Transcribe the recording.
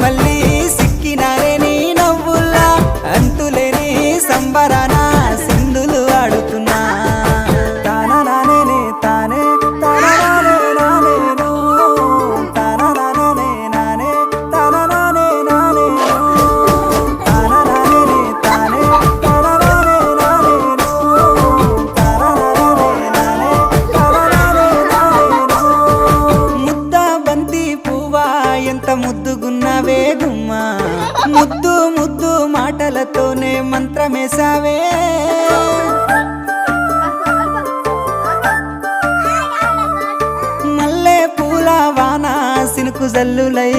మళ్ళీ సిక్కినారే నీ నవ్వుల్లా అంతులేని సంబరాన సింధులు ఆడుతున్నా తాననానే తానే తాననానే నానేను తాననానే నానే తాననానే నానేను తాననానే తానే తాననానే నానేను తాననానే నానే తాననానే నానేను ముద్ద బంతి పువ్వా ఎంత ముద్దుగున్నావే గుమ్మా ముద్దు ముద్దు మాటలతోనే మంత్రమేసావే మల్లె పూల వాన సినుకు జల్లులై